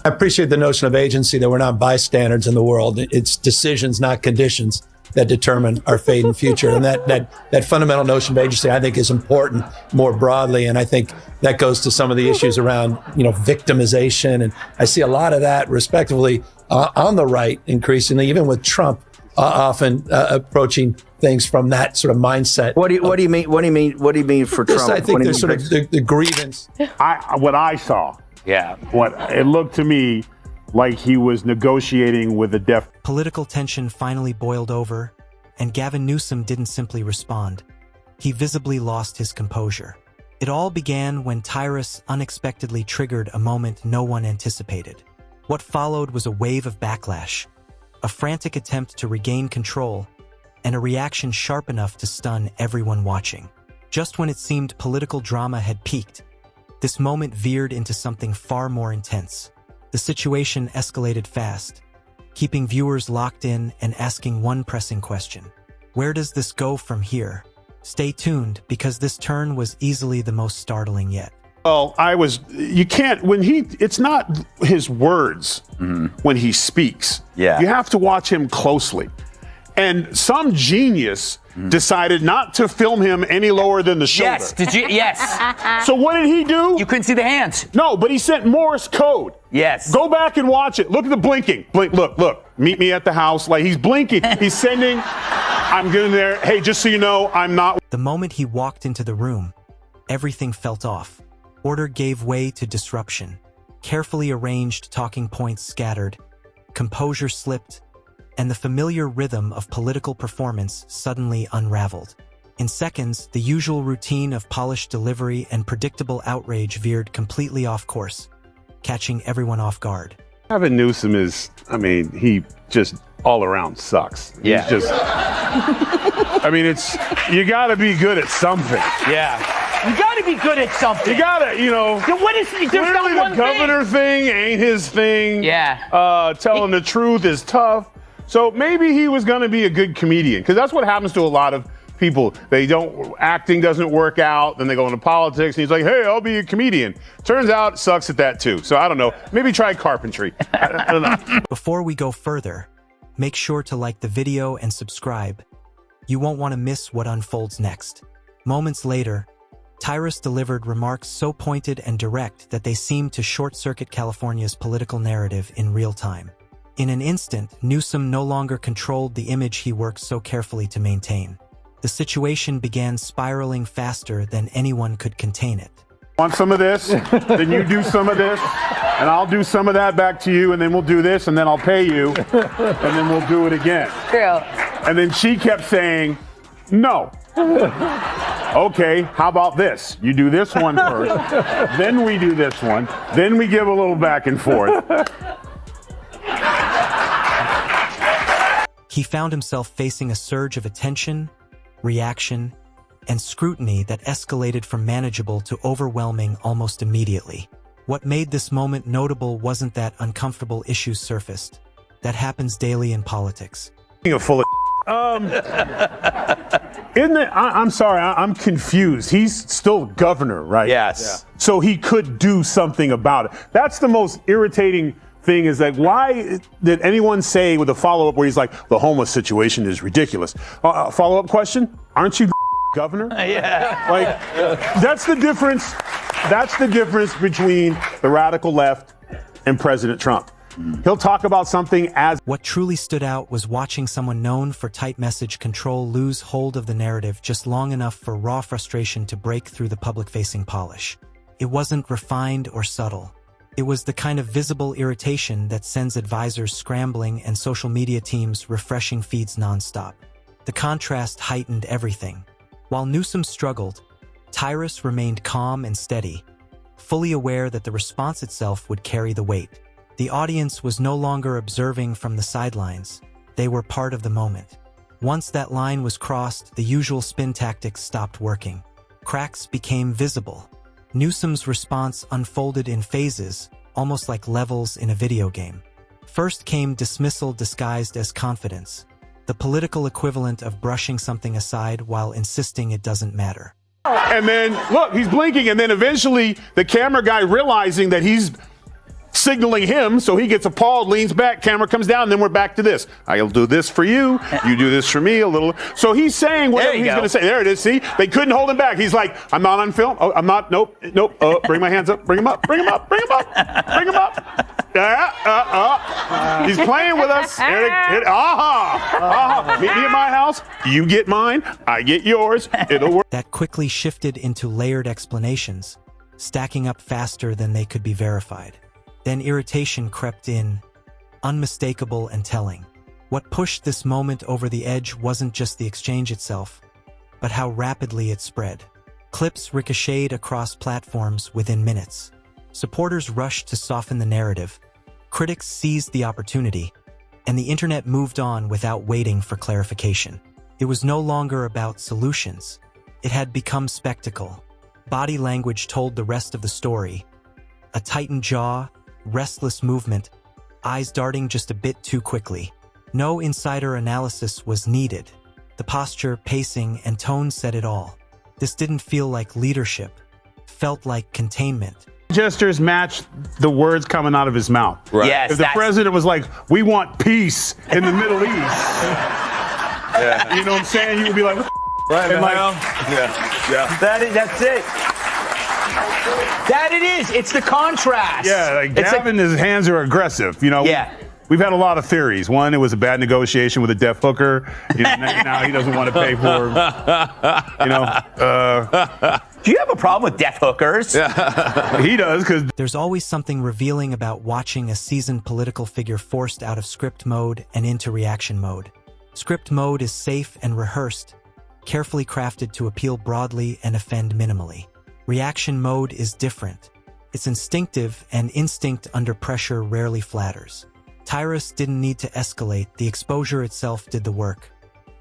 I appreciate the notion of agency, that we're not bystanders in the world. It's decisions, not conditions, that determine our fate and future. And that fundamental notion of agency, I think, is important more broadly. And I think that goes to some of the issues around, victimization. And I see a lot of that, respectively, on the right, increasingly, even with Trump often approaching things from that sort of mindset. What do you mean? What do you mean for Trump? I think there's sort of the grievance. What I saw. Yeah. What it looked to me like he was negotiating with the deaf. Political tension finally boiled over, and Gavin Newsom didn't simply respond. He visibly lost his composure. It all began when Tyrus unexpectedly triggered a moment no one anticipated. What followed was a wave of backlash, a frantic attempt to regain control, and a reaction sharp enough to stun everyone watching. Just when it seemed political drama had peaked, this moment veered into something far more intense. The situation escalated fast, keeping viewers locked in and asking one pressing question. Where does this go from here? Stay tuned, because this turn was easily the most startling yet. Well, it's not his words when he speaks. Yeah. You have to watch him closely. And some genius decided not to film him any lower than the shoulder. Yes, did you? Yes. So what did he do? You couldn't see the hands. No, but he sent Morse code. Yes. Go back and watch it. Look at the blinking. Blink, look. Meet me at the house. Like, he's blinking. He's sending, I'm getting there. Hey, just so you know, I'm not. The moment he walked into the room, everything felt off. Order gave way to disruption. Carefully arranged talking points scattered, composure slipped, and the familiar rhythm of political performance suddenly unraveled. In seconds, the usual routine of polished delivery and predictable outrage veered completely off course, catching everyone off guard. Gavin Newsom he just all around sucks. Yeah. He's just, you gotta be good at something. Yeah. You gotta be good at something. You gotta, What is there's clearly not one the governor thing ain't his thing. Yeah. Telling the truth is tough. So maybe he was gonna be a good comedian, because that's what happens to a lot of people. Acting doesn't work out, then they go into politics, and he's like, hey, I'll be a comedian. Turns out, sucks at that too. So I don't know. Maybe try carpentry. I don't know. Before we go further, make sure to like the video and subscribe. You won't want to miss what unfolds next. Moments later, Tyrus delivered remarks so pointed and direct that they seemed to short-circuit California's political narrative in real time. In an instant, Newsom no longer controlled the image he worked so carefully to maintain. The situation began spiraling faster than anyone could contain it. Want some of this? Then you do some of this, and I'll do some of that back to you, and then we'll do this, and then I'll pay you, and then we'll do it again. True. And then she kept saying, no. Okay, how about this? You do this one first, then we do this one, then we give a little back and forth. He found himself facing a surge of attention, reaction, and scrutiny that escalated from manageable to overwhelming almost immediately. What made this moment notable wasn't that uncomfortable issues surfaced. That happens daily in politics. Full of isn't it? I'm sorry, I'm confused. He's still governor, right? Yes. Yeah. So he could do something about it. That's the most irritating thing, is like, why did anyone say with a follow-up where he's like, the homeless situation is ridiculous? Follow-up question, aren't you governor? Yeah. Like, that's the difference. That's the difference between the radical left and President Trump. He'll talk about something as... What truly stood out was watching someone known for tight message control lose hold of the narrative just long enough for raw frustration to break through the public-facing polish. It wasn't refined or subtle. It was the kind of visible irritation that sends advisors scrambling and social media teams refreshing feeds nonstop. The contrast heightened everything. While Newsom struggled, Tyrus remained calm and steady, fully aware that the response itself would carry the weight. The audience was no longer observing from the sidelines. They were part of the moment. Once that line was crossed, the usual spin tactics stopped working. Cracks became visible. Newsom's response unfolded in phases, almost like levels in a video game. First came dismissal disguised as confidence, the political equivalent of brushing something aside while insisting it doesn't matter. And then, look, he's blinking, and then eventually the camera guy, realizing that he's signaling him, so he gets appalled, leans back, camera comes down, and then we're back to this. I'll do this for you. You do this for me a little. So he's saying whatever he's going to say. There it is. See, they couldn't hold him back. He's like, I'm not on film. Oh, I'm not. Nope. Bring my hands up. Bring him up. Bring him up. Bring him up. Bring him up. He's playing with us. Meet me at my house. You get mine. I get yours. It'll work. That quickly shifted into layered explanations, stacking up faster than they could be verified. Then irritation crept in, unmistakable and telling. What pushed this moment over the edge wasn't just the exchange itself, but how rapidly it spread. Clips ricocheted across platforms within minutes. Supporters rushed to soften the narrative. Critics seized the opportunity, and the internet moved on without waiting for clarification. It was no longer about solutions. It had become spectacle. Body language told the rest of the story. A tightened jaw, restless movement, eyes darting just a bit too quickly. No insider analysis was needed. The posture, pacing, and tone said it all. This didn't feel like leadership. Felt like containment. Gestures matched the words coming out of his mouth. Right. Yes, If the president was like, we want peace in the Middle East, Yeah. you know what I'm saying? You would be like, Right, and like, yeah. That's it. That it is. It's the contrast. yeah, like It's Gavin, his hands are aggressive. You know, Yeah. we've had a lot of theories. One, it was a bad negotiation with a deaf hooker. You know, now he doesn't want to pay for, you know, Do you have a problem with deaf hookers? he does because There's always something revealing about watching a seasoned political figure forced out of script mode and into reaction mode. Script mode is safe and rehearsed, carefully crafted to appeal broadly and offend minimally. Reaction mode is different. It's instinctive, and instinct under pressure rarely flatters. Tyrus didn't need to escalate, the exposure itself did the work.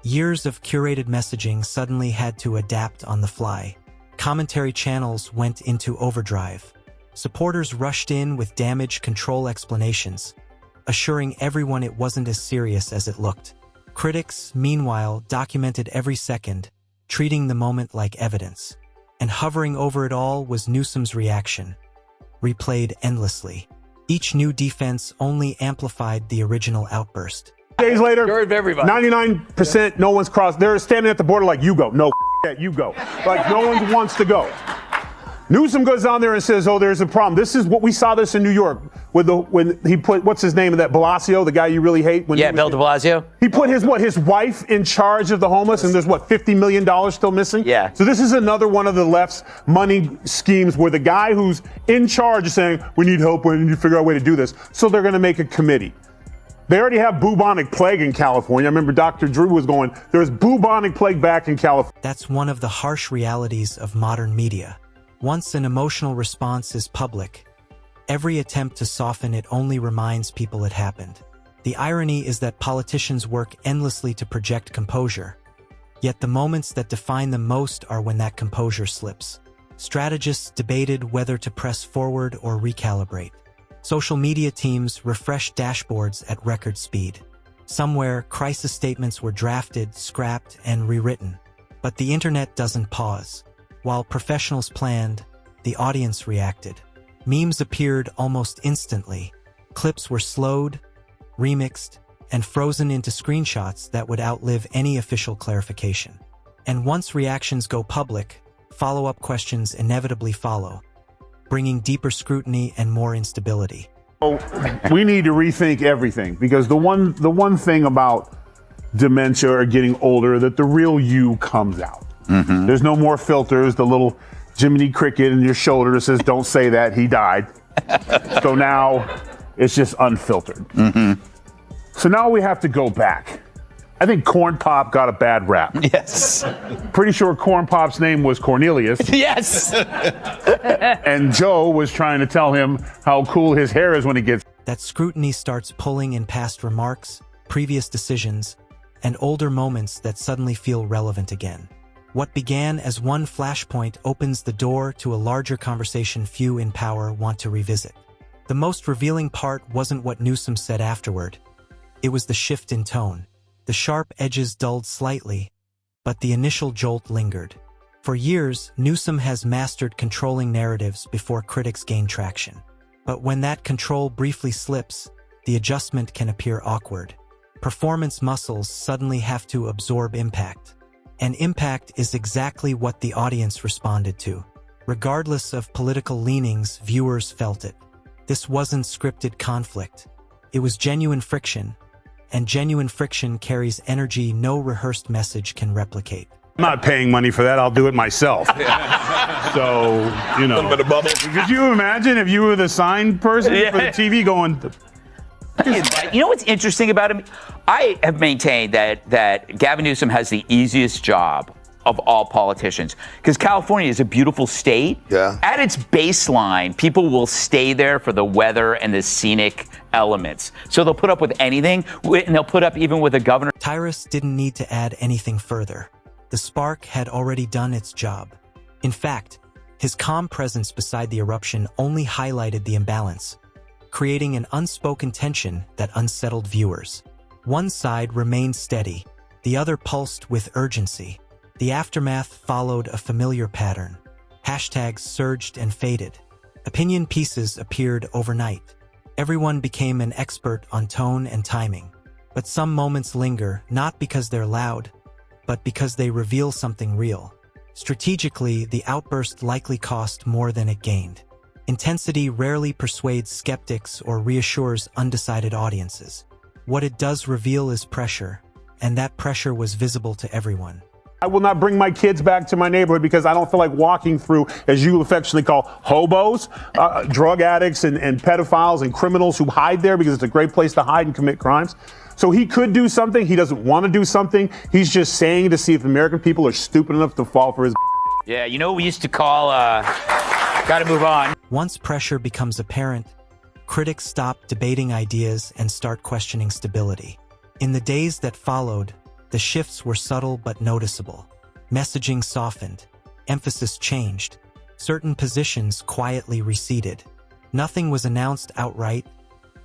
Years of curated messaging suddenly had to adapt on the fly. Commentary channels went into overdrive. Supporters rushed in with damage control explanations, assuring everyone it wasn't as serious as it looked. Critics, meanwhile, documented every second, treating the moment like evidence. And hovering over it all was Newsom's reaction, replayed endlessly. Each new defense only amplified the original outburst. days later, Sure of everybody. 99%, no one's crossed. They're standing at the border like, you go. No, that you go. Like, no one wants to go. Newsom goes down there and says, oh, there's a problem. This is what we saw this in New York when he put, what's his name, that Blasio, the guy you really hate? When Bill de Blasio. He put his wife in charge of the homeless, and there's $50 million still missing? Yeah. So this is another one of the left's money schemes where the guy who's in charge is saying, we need help, we need to figure out a way to do this. So they're going to make a committee. They already have bubonic plague in California. I remember Dr. Drew was going, there's bubonic plague back in California. That's one of the harsh realities of modern media. Once an emotional response is public, every attempt to soften it only reminds people it happened. The irony is that politicians work endlessly to project composure, yet the moments that define them most are when that composure slips. Strategists debated whether to press forward or recalibrate. Social media teams refreshed dashboards at record speed. Somewhere, crisis statements were drafted, scrapped, and rewritten. But the internet doesn't pause. While professionals planned, the audience reacted. Memes appeared almost instantly. Clips were slowed, remixed, and frozen into screenshots that would outlive any official clarification. And once reactions go public, follow-up questions inevitably follow, bringing deeper scrutiny and more instability. We need to rethink everything, because the one thing about dementia or getting older, that the real you comes out. Mm-hmm. There's no more filters, the little Jiminy Cricket in your shoulder that says, don't say that, he died. So now it's just unfiltered. Mm-hmm. So now we have to go back. I think Corn Pop got a bad rap. Yes. Pretty sure Corn Pop's name was Cornelius. Yes. And Joe was trying to tell him how cool his hair is when he gets. That scrutiny starts pulling in past remarks, previous decisions, and older moments that suddenly feel relevant again. What began as one flashpoint opens the door to a larger conversation few in power want to revisit. The most revealing part wasn't what Newsom said afterward. It was the shift in tone. The sharp edges dulled slightly, but the initial jolt lingered. For years, Newsom has mastered controlling narratives before critics gain traction. But when that control briefly slips, the adjustment can appear awkward. Performance muscles suddenly have to absorb impact. And impact is exactly what the audience responded to. Regardless of political leanings, viewers felt it. This wasn't scripted conflict. It was genuine friction. And genuine friction carries energy no rehearsed message can replicate. I'm not paying money for that. I'll do it myself. So, you know. A little bit of bubble. Could you imagine if you were the sign person for the TV going... You know what's interesting about him? I have maintained that Gavin Newsom has the easiest job of all politicians because California is a beautiful state. Yeah. At its baseline, people will stay there for the weather and the scenic elements. So they'll put up with anything, and they'll put up even with a governor. Tyrus didn't need to add anything further. The spark had already done its job. In fact, his calm presence beside the eruption only highlighted the imbalance, creating an unspoken tension that unsettled viewers. One side remained steady, the other pulsed with urgency. The aftermath followed a familiar pattern. Hashtags surged and faded. Opinion pieces appeared overnight. Everyone became an expert on tone and timing. But some moments linger, not because they're loud, but because they reveal something real. Strategically, the outburst likely cost more than it gained. Intensity rarely persuades skeptics or reassures undecided audiences. What it does reveal is pressure, and that pressure was visible to everyone. I will not bring my kids back to my neighborhood because I don't feel like walking through, as you affectionately call, hobos, drug addicts and pedophiles and criminals who hide there because it's a great place to hide and commit crimes. So he could do something. He doesn't want to do something. He's just saying to see if American people are stupid enough to fall for his. Yeah, you know what we used to call, gotta move on. Once pressure becomes apparent, critics stop debating ideas and start questioning stability. In the days that followed, the shifts were subtle but noticeable. Messaging softened. Emphasis changed. Certain positions quietly receded. Nothing was announced outright,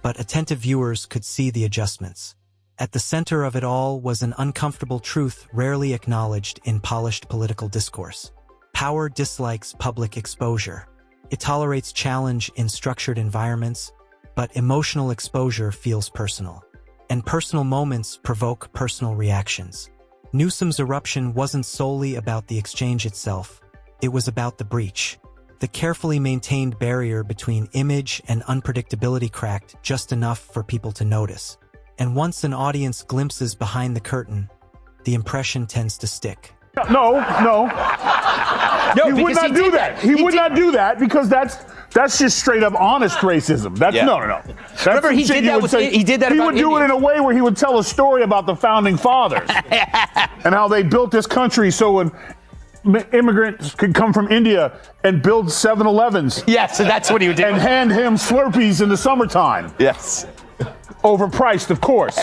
but attentive viewers could see the adjustments. At the center of it all was an uncomfortable truth rarely acknowledged in polished political discourse. Power dislikes public exposure. It tolerates challenge in structured environments, but emotional exposure feels personal. And personal moments provoke personal reactions. Newsom's eruption wasn't solely about the exchange itself. It was about the breach. The carefully maintained barrier between image and unpredictability cracked just enough for people to notice. And once an audience glimpses behind the curtain, the impression tends to stick. No, he would not do that. He would not do that because that's just straight up honest racism. That's no. That's remember, he did that. He did that. He about would do it in a way where he would tell a story about the founding fathers and how they built this country so when immigrants could come from India and build 7-Elevens. Yes, so that's what he would do. And hand him Slurpees in the summertime. Yes. Overpriced, of course.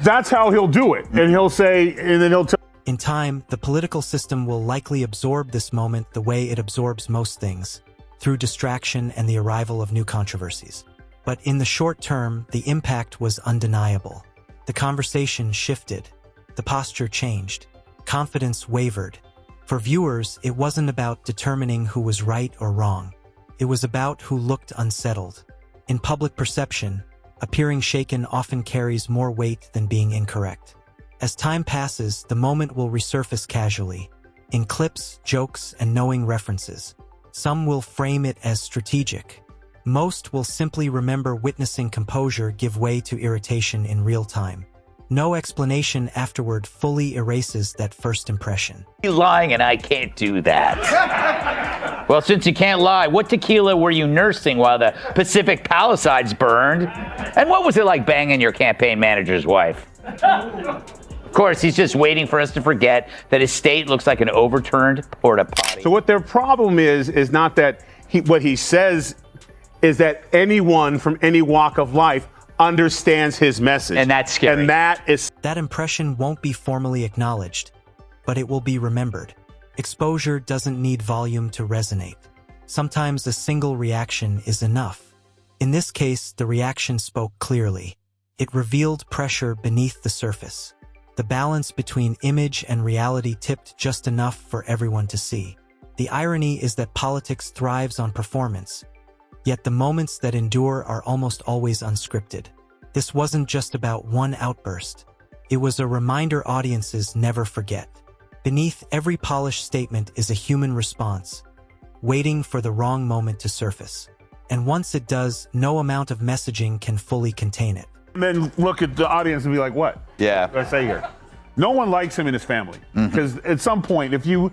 That's how he'll do it. And he'll say, and then he'll tell. In time, the political system will likely absorb this moment the way it absorbs most things, through distraction and the arrival of new controversies. But in the short term, the impact was undeniable. The conversation shifted. The posture changed. Confidence wavered. For viewers, it wasn't about determining who was right or wrong. It was about who looked unsettled. In public perception, appearing shaken often carries more weight than being incorrect. As time passes, the moment will resurface casually, in clips, jokes, and knowing references. Some will frame it as strategic. Most will simply remember witnessing composure give way to irritation in real time. No explanation afterward fully erases that first impression. You're lying and I can't do that. Well, since you can't lie, what tequila were you nursing while the Pacific Palisades burned? And what was it like banging your campaign manager's wife? Of course, he's just waiting for us to forget that his state looks like an overturned porta potty. So what their problem is not that what he says is that anyone from any walk of life understands his message. And that's scary. And that impression won't be formally acknowledged, but it will be remembered. Exposure doesn't need volume to resonate. Sometimes a single reaction is enough. In this case, the reaction spoke clearly. It revealed pressure beneath the surface. The balance between image and reality tipped just enough for everyone to see. The irony is that politics thrives on performance. Yet the moments that endure are almost always unscripted. This wasn't just about one outburst. It was a reminder audiences never forget. Beneath every polished statement is a human response, waiting for the wrong moment to surface. And once it does, no amount of messaging can fully contain it. And then look at the audience and be like, what? Yeah. What did I say here? No one likes him in his family. Because at some point, if you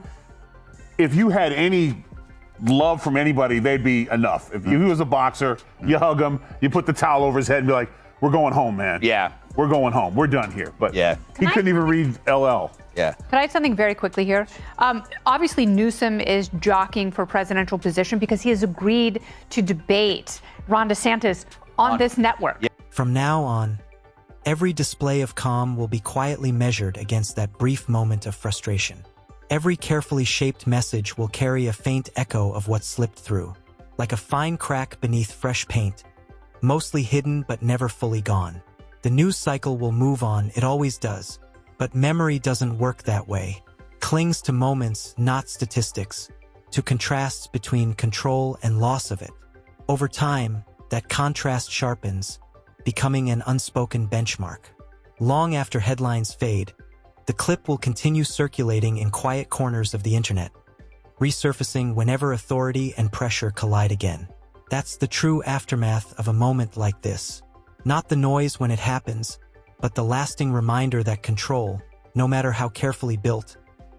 had any love from anybody, they'd be enough. If he was a boxer, you hug him, you put the towel over his head and be like, we're going home, man. Yeah. We're going home. We're done here. But Yeah. he couldn't even read LL. Yeah. Can I add something very quickly here? Obviously, Newsom is jockeying for presidential position because he has agreed to debate Ron DeSantis on this network. Yeah. From now on, every display of calm will be quietly measured against that brief moment of frustration. Every carefully shaped message will carry a faint echo of what slipped through, like a fine crack beneath fresh paint, mostly hidden but never fully gone. The news cycle will move on, it always does. But memory doesn't work that way. Clings to moments, not statistics, to contrasts between control and loss of it. Over time, that contrast sharpens, becoming an unspoken benchmark. Long after headlines fade, the clip will continue circulating in quiet corners of the internet, resurfacing whenever authority and pressure collide again. That's the true aftermath of a moment like this. Not the noise when it happens, but the lasting reminder that control, no matter how carefully built,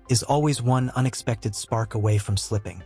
is always one unexpected spark away from slipping.